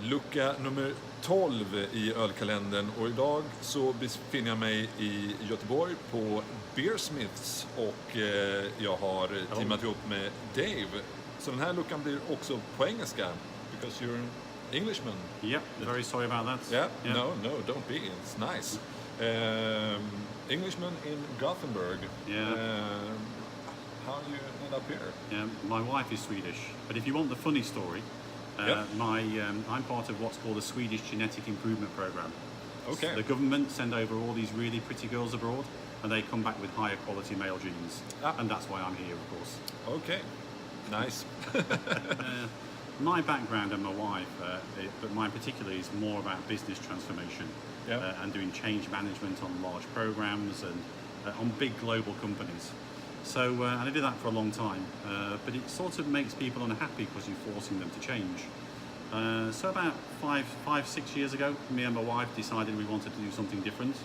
Lucka nummer 12 i ölkalendern och idag så befinner jag mig i Göteborg på Beersmiths och jag har teamat ihop med Dave. Så den här luckan blir också på engelska, because you're an Englishman. Yep, very sorry about that. Yeah. No, don't be, it's nice. Englishman in Gothenburg. Yeah. How you end up here? Yeah, my wife is Swedish, but if you want the funny story, I'm part of what's called a Swedish genetic improvement program. Okay. So the government send over all these really pretty girls abroad, and they come back with higher quality male genes, and that's why I'm here, of course. Okay, nice. My background and my wife, but mine particularly, is more about business transformation and doing change management on large programs and on big global companies. So, and I did that for a long time, but it sort of makes people unhappy because you're forcing them to change. So about 6 years ago, me and my wife decided we wanted to do something different,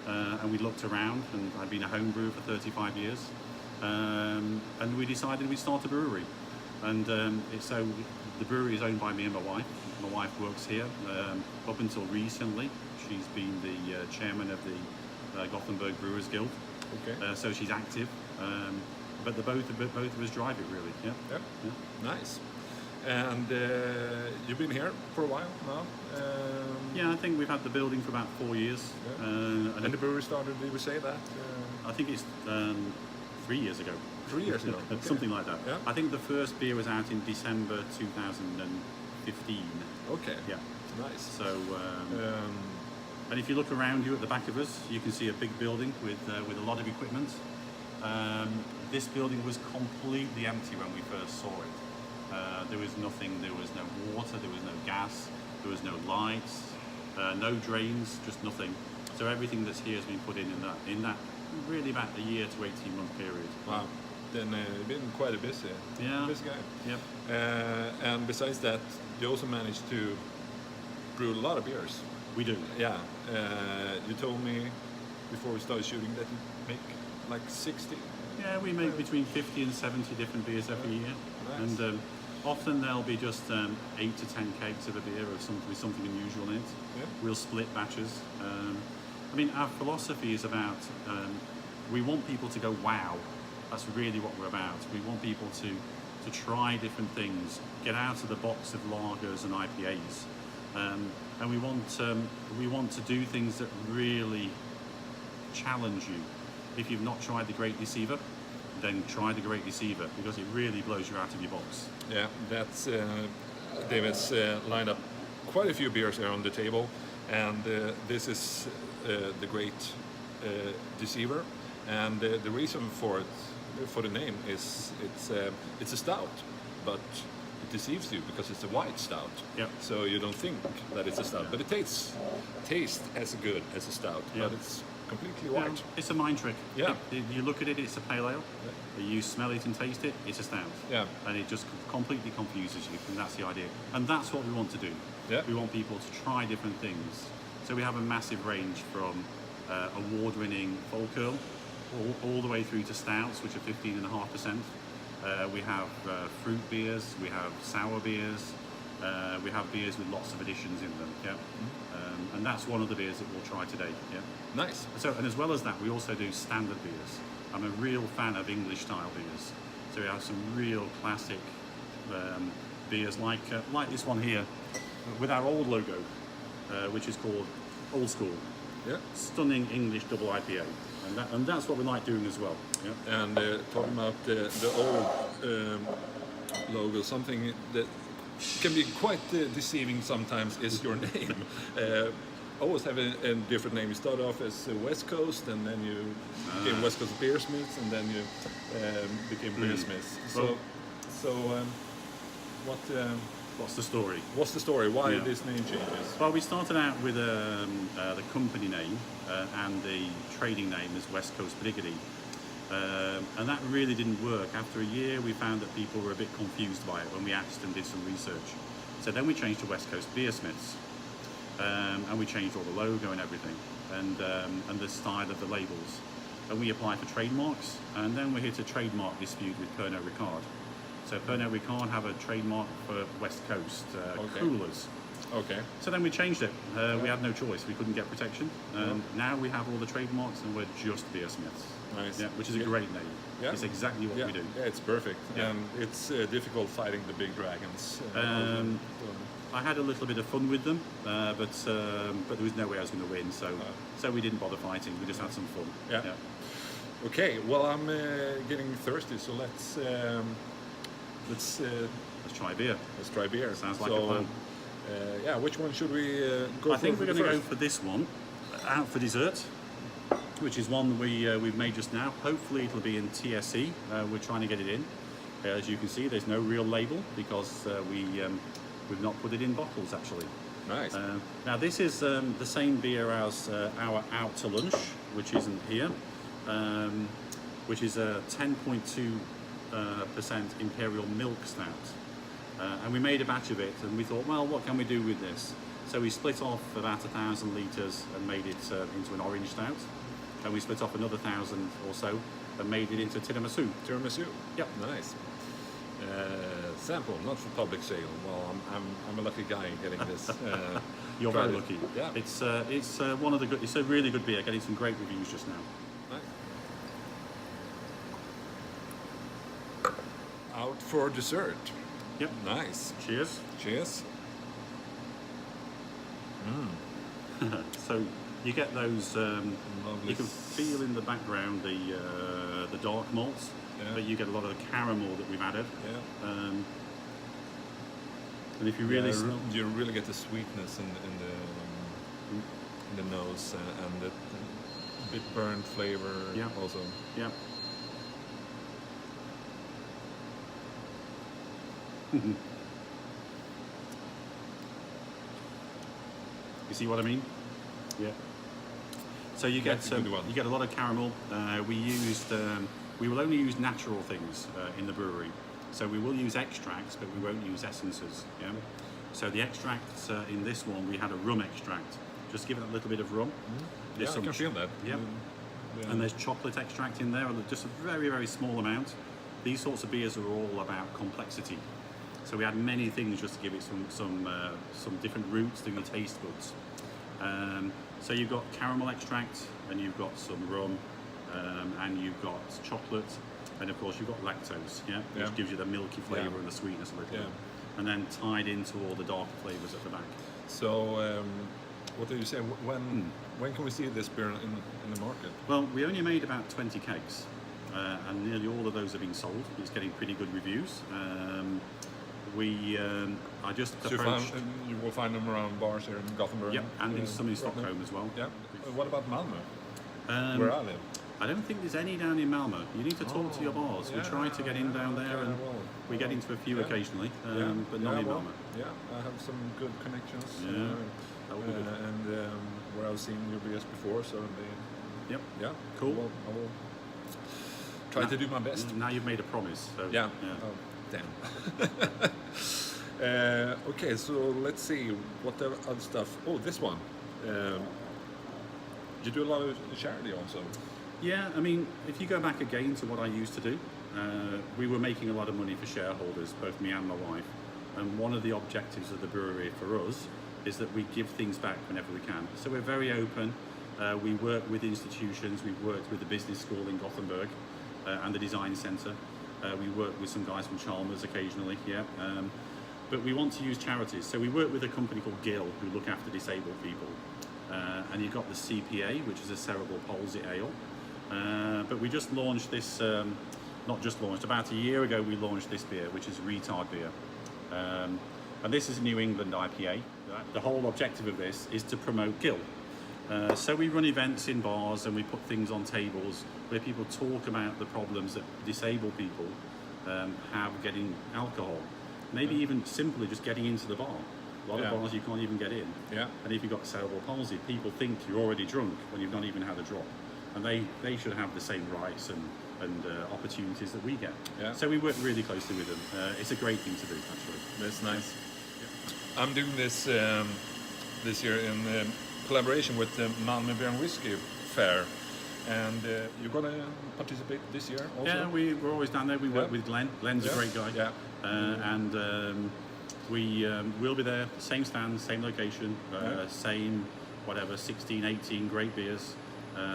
and we looked around, and I've been a home brewer for 35 years, and we decided we'd start a brewery. And so the brewery is owned by me and my wife. My wife works here. Up until recently, she's been the chairman of the Gothenburg Brewers Guild. Okay. So she's active, but both of us drive it really. Yeah. Nice. And you've been here for a while now. Yeah, I think we've had the building for about 4 years. And the brewery started. Did we say that? I think it's 3 years ago. 3 years ago. Okay. Something like that. Yeah. I think the first beer was out in December 2015. Okay. Yeah. Nice. So. And if you look around you at the back of us, you can see a big building with a lot of equipment. This building was completely empty when we first saw it. There was nothing, there was no water, there was no gas, there was no lights, no drains, just nothing. So everything that's here has been put in that really about a year to 18-month period. Wow. Then you've been quite a busy guy. Yep. And besides that, you also managed to brew a lot of beers. We do. Yeah. You told me before we started shooting that you make like 60. Yeah, we make between 50 and 70 different beers every year. Nice. And often there'll be just 8 to 10 kegs of a beer with something unusual in it. Yeah. We'll split batches. I mean, our philosophy is about, we want people to go, wow. That's really what we're about. We want people to try different things, get out of the box of lagers and IPAs. And we want to do things that really challenge you. If you've not tried the Great Deceiver, then try the Great Deceiver, because it really blows you out of your box. Yeah, that's David's lined up quite a few beers here on the table, and this is the Great Deceiver, and the reason for the name is it's a stout, but it deceives you because it's a white stout. Yep. So you don't think that it's a stout, but it tastes as good as a stout, but it's completely white. Yeah, it's a mind trick. Yeah. You look at it, it's a pale ale. Yeah. You smell it and taste it, it's a stout. Yeah. And it just completely confuses you, and that's the idea. And that's what we want to do. Yeah. We want people to try different things. So we have a massive range from award-winning folk ale all the way through to stouts, which are 15.5%. We have fruit beers, we have sour beers, we have beers with lots of additions in them. Yeah. And that's one of the beers that we'll try today. Yeah. Nice. So, and as well as that, we also do standard beers. I'm a real fan of English style beers. So we have some real classic beers like this one here with our old logo, which is called Old School. Yeah. Stunning English double IPA. And that's what we like doing as well. Yeah. And talking about the old logo, something that can be quite deceiving sometimes is your name. Always have a different name. You start off as West Coast, and then you became West Coast Beersmiths, and then you became Beersmiths. So What's the story? What's the story? Why this name changes? Well, we started out with the company name and the trading name as West Coast Bryggeri. And that really didn't work. After a year, we found that people were a bit confused by it when we asked and did some research. So then we changed to West Coast Beersmiths. And we changed all the logo and everything, and the style of the labels. And we applied for trademarks, and then we hit a trademark dispute with Pernod Ricard. So Pernod Ricard have a trademark for West Coast coolers. Okay. So then we changed it. We had no choice. We couldn't get protection. Now we have all the trademarks, and we're just Beersmiths. Nice. Yeah, which is a great name. Yeah. It's exactly what we do. Yeah, it's perfect. Yeah. And it's difficult fighting the big dragons. I had a little bit of fun with them, but there was no way I was going to win, so we didn't bother fighting. We just had some fun. Yeah. Okay. Well, I'm getting thirsty, so let's try beer. Let's try beer. Sounds like a plan. Yeah. Which one should we go for? I think we're going to go first? for this one, out for dessert, which is one we've made just now. Hopefully it'll be in TSE. We're trying to get it in. As you can see, there's no real label because we've not put it in bottles actually. Nice. Now this is the same beer as our Out to Lunch, which isn't here, which is a 10.2% imperial milk stout. And we made a batch of it, and we thought, well, what can we do with this? So we split off about 1,000 litres and made it into an orange stout. And we split off another 1,000 or so and made it into tiramisu. Tiramisu. Yep. Nice. Sample, not for public sale. Well, I'm a lucky guy getting this. You're very lucky. Yeah. It's one of the good. It's a really good beer. Getting some great reviews just now. Nice. Out for dessert. Yep. Nice. Cheers. Cheers. So you get those. You can feel in the background the dark malts, but you get a lot of the caramel that we've added. Yeah. And if you really smell, you really get the sweetness in the nose and the bit burnt flavor. Yeah. Also. Yeah. You see what I mean? Yeah. So you get you get a lot of caramel. We will only use natural things in the brewery. So we will use extracts, but we won't use essences. Yeah. So the extracts in this one, we had a rum extract. Just give it a little bit of rum. Yeah, I can feel that. Yeah. And there's chocolate extract in there, just a very, very small amount. These sorts of beers are all about complexity. So we had many things just to give it some different roots to the taste buds. So you've got caramel extract, and you've got some rum, and you've got chocolate, and of course you've got lactose, which gives you the milky flavour and the sweetness a little bit. And then tied into all the dark flavours at the back. So, what do you say? When can we see this beer in the market? Well, we only made about 20 kegs, and nearly all of those have been sold. It's getting pretty good reviews. I just approached. You will find them around bars here in Gothenburg. Yep, and in some in Stockholm as well. Yeah. What about Malmö? Where I live? I don't think there's any down in Malmö. You need to talk to your bars. We try to get in down there, and we get into a few occasionally, but not in Malmö. Yeah, I have some good connections. Yeah, that would be good. And where I've seen your beers before, so Yep. Yeah, cool. I will try to do my best. Now you've made a promise. So, yeah. Oh, damn. Okay, so let's see what the other stuff. Oh, this one. You do a lot of charity also. Yeah, I mean, if you go back again to what I used to do, we were making a lot of money for shareholders, both me and my wife. And one of the objectives of the brewery for us is that we give things back whenever we can. So we're very open. We work with institutions. We've worked with the business school in Gothenburg and the design centre. We work with some guys from Chalmers occasionally, but we want to use charities. So we work with a company called GIL, who look after disabled people. And you've got the CPA, which is a cerebral palsy ale. But we just launched this, not just launched, about a year ago we launched this beer, which is retard beer. And this is a New England IPA. The whole objective of this is to promote GIL. So we run events in bars and we put things on tables where people talk about the problems that disabled people have getting alcohol. Maybe even simply just getting into the bar. A lot of bars you can't even get in. Yeah. And if you've got cerebral palsy, people think you're already drunk when you've not even had a drop. And they should have the same rights and opportunities that we get. Yeah. So we work really closely with them. It's a great thing to do, actually. That's nice. Yeah. I'm doing this this year in collaboration with the Malmö Beer and Whiskey Fair. And you're going to participate this year also? Yeah, we're always down there. We work with Glenn. Glenn's a great guy. Yeah. We'll be there, same stand, same location, same whatever, 16, 18 great beers,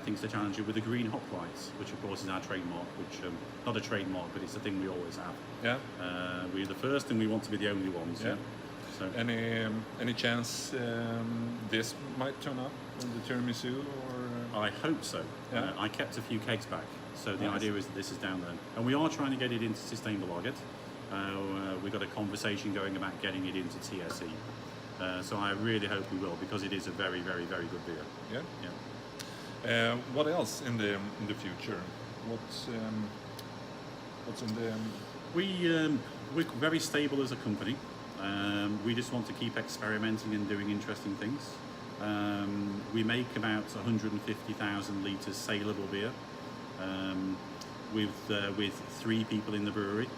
things to challenge you with the green hop lights, which of course is our trademark, which not a trademark, but it's a thing we always have. Yeah. We're the first and we want to be the only ones. Yeah. So Any chance this might turn up in the tiramisu, or? I hope so. Yeah. I kept a few kegs back, so the Nice. idea is that this is down there, and we are trying to get it into sustainable lager. We've got a conversation going about getting it into TSE. So I really hope we will, because it is a very, very, very good beer. Yeah. Yeah. What else in the future? What's in the? We're very stable as a company. We just want to keep experimenting and doing interesting things. We make about 150,000 litres saleable beer with 3 people in the brewery.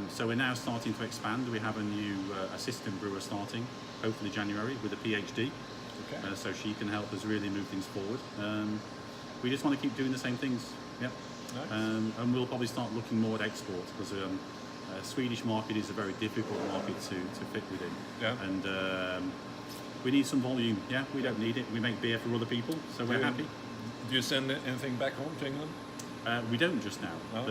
So we're now starting to expand. We have a new assistant brewer starting, hopefully January, with a PhD. Okay. So she can help us really move things forward. We just want to keep doing the same things. Yeah. Nice. And we'll probably start looking more at export, because Swedish market is a very difficult market to fit within. Yeah. And we need some volume. Yeah, we don't need it. We make beer for other people, so we're happy. Do you send anything back home to England? We don't just now, Oh.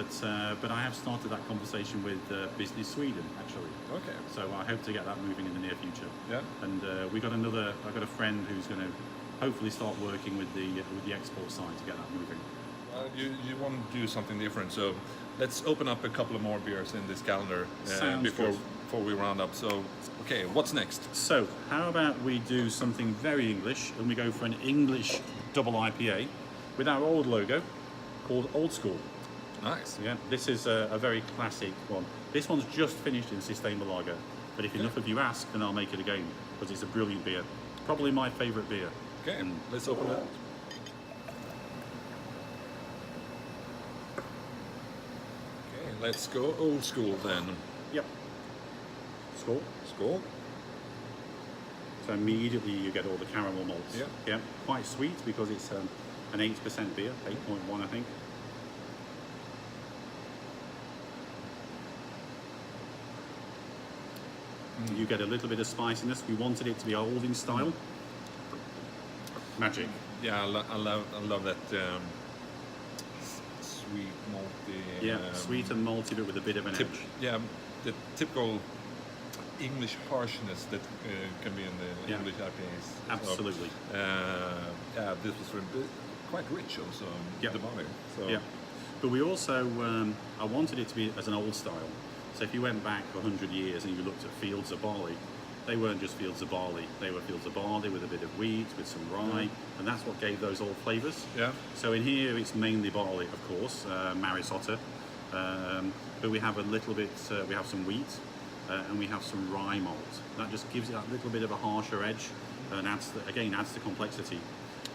but I have started that conversation with Business Sweden actually. Okay. So I hope to get that moving in the near future. Yeah. And I've got a friend who's going to hopefully start working with the export side to get that moving. Well, you want to do something different, so let's open up a couple of more beers in this calendar before we round up. So, okay, what's next? So how about we do something very English, and we go for an English double IPA with our old logo, called Old School. Nice. Yeah, this is a very classic one. This one's just finished in sustainable lager, but if enough of you ask, then I'll make it again, because it's a brilliant beer. Probably my favourite beer. Okay, let's open it. Okay, let's go old school then. Yep. Skål. Skål. So immediately you get all the caramel malts. Yeah. Yeah. Quite sweet because it's an 8% beer, 8.1 I think. You get a little bit of spiciness. We wanted it to be old in style. Magic. Yeah, I love that sweet malty. Yeah, sweet and malty, but with a bit of an edge. Yeah, the typical English harshness that can be in the Yeah. English IPAs. Absolutely. So, yeah, this was quite rich also. Yeah. The body. So. Yeah, but we also, I wanted it to be as an old style. So if you went back 100 years and you looked at fields of barley, they weren't just fields of barley. They were fields of barley with a bit of wheat, with some rye, and that's what gave those old flavours. Yeah. So in here it's mainly barley, of course, Marisotter, but we have a little bit, we have some wheat, and we have some rye malt. That just gives it that little bit of a harsher edge, and adds to complexity.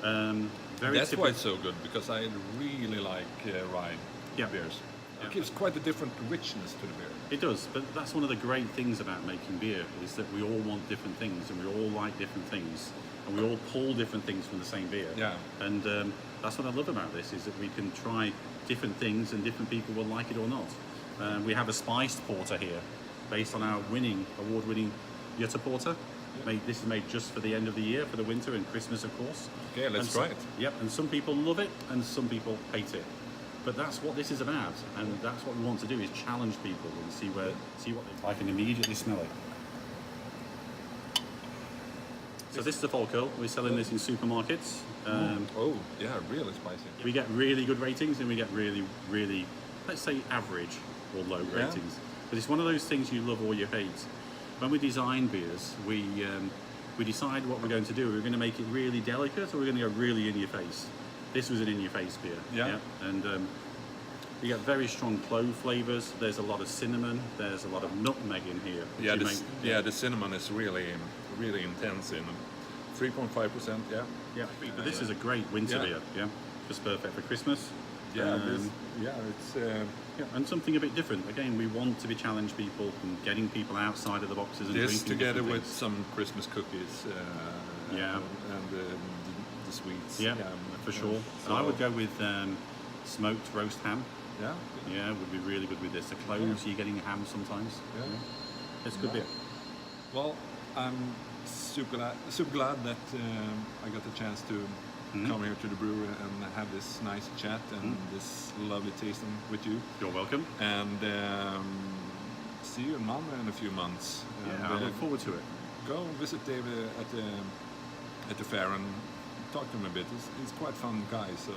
That's why it's so good, because I really like rye beers. Yeah. It gives quite a different richness to the beer. It does, but that's one of the great things about making beer, is that we all want different things, and we all like different things, and we all pull different things from the same beer. Yeah. And that's what I love about this, is that we can try different things, and different people will like it or not. We have a spiced porter here, based on our award-winning Göteborg porter. This is made just for the end of the year, for the winter and Christmas, of course. Okay, let's try it. Yep, and some people love it, and some people hate it. But that's what this is about, and that's what we want to do, is challenge people and see what I can immediately smell it. So this is the Folköl. We're selling this in supermarkets. Oh, yeah, really spicy. We get really good ratings, and we get really, really, let's say, average or low ratings. But it's one of those things you love or you hate. When we design beers, we decide what we're going to do. We're going to make it really delicate, or we're going to go really in your face. This was an in-your-face beer. Yeah. And you get very strong clove flavours. There's a lot of cinnamon. There's a lot of nutmeg in here. Yeah, the cinnamon is really intense in 3.5%. Yeah. Yeah. But this is a great winter beer. Yeah. Just perfect for Christmas. Yeah. It's. Yeah, and something a bit different. Again, we want to challenge people and getting people outside of the boxes and this drinking together different with things. some Christmas cookies. And the sweets. Yeah, for sure. So, And I would go with smoked roast ham. Yeah. Yeah, would be really good with this. The cloves, you're getting ham sometimes. Yeah. It's good beer. Well, I'm super glad that I got the chance to come here to the brewery and have this nice chat and this lovely tasting with you. You're welcome. And see you in Malmö in a few months. Yeah, I look forward to it. Go visit David at the fair and talk to him a bit. He's quite fun guy, so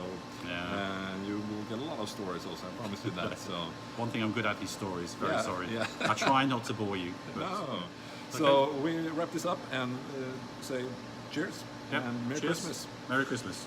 you will get a lot of stories also, I promise you that. So one thing I'm good at is stories. Very sorry. Yeah. I try not to bore you. But no. Okay. So we wrap this up and say cheers Yep. and Merry Cheers. Christmas. Merry Christmas.